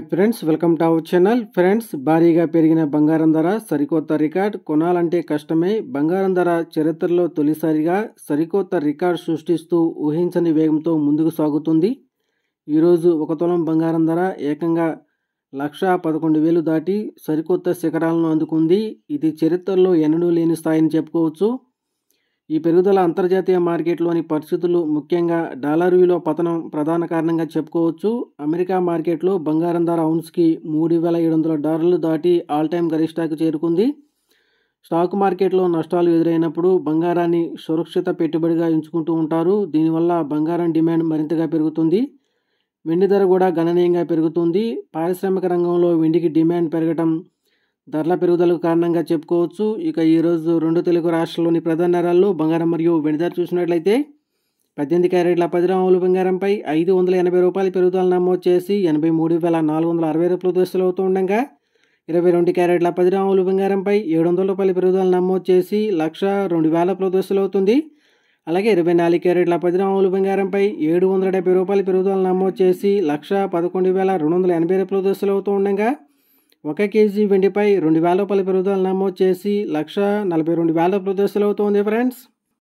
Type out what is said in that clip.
Hi friends, welcome to our channel. Friends, భారీగా పెరిగిన బంగారం ధర సరికొత్త రికార్డ్. కొనాలంటే కష్టమే. బంగారం ధర చరిత్రలో తొలిసారిగా సరికొత్త రికార్డ్ సృష్టిస్తూ ఊహించని వేగంతో ముందుకు సాగుతుంది. ఈరోజు ఒక తులం బంగారం ధర ఏకంగా 1,11,000 దాటి సరికొత్త శిఖరాలను అందుకుంది. ఇది చరిత్రలో ఎన్నడూ లేని స్థాయిని చెప్పుకోవచ్చు. ఈ పెరుగుదల అంతర్జాతీయ మార్కెట్లోని పరిస్థితులు, ముఖ్యంగా డాలర్ విలువ పతనం ప్రధాన కారణంగా చెప్పుకోవచ్చు. అమెరికా మార్కెట్లో బంగారం ధర ఔన్స్కి $3,700 దాటి ఆల్ టైమ్ గరిష్టాకు చేరుకుంది. స్టాక్ మార్కెట్లో నష్టాలు ఎదురైనప్పుడు బంగారాన్ని సురక్షిత పెట్టుబడిగా ఎంచుకుంటూ ఉంటారు. దీనివల్ల బంగారం డిమాండ్ మరింతగా పెరుగుతుంది. వెండి ధర కూడా గణనీయంగా పెరుగుతుంది. పారిశ్రామిక రంగంలో వెండికి డిమాండ్ పెరగడం ధరల పెరుగుదలకు కారణంగా చెప్పుకోవచ్చు. ఇక ఈరోజు రెండు తెలుగు రాష్ట్రాల్లోని ప్రధాన నగరాల్లో బంగారం మరియు వెండి ధర చూసినట్లయితే 18 క్యారెట్ల 10 గ్రాముల బంగారంపై $580 పెరుగుదల నమోదు చేసి $83,460 దశలవుతూ ఉండగా, 22 క్యారెట్ల 10 గ్రాముల బంగారంపై $700 పెరుగుదల నమోదు చేసి $1,02,000 దశలవుతుంది. అలాగే 24 క్యారెట్ల 10 గ్రాముల బంగారంపై $770 పెరుగుదల నమోదు చేసి $1,11,280 దశలవుతూ ఉండగా, 1 కేజీ వెండిపై $2,000 పెరుగుదల నమోదు చేసి $1,42,000 దశలవుతోంది ఫ్రెండ్స్.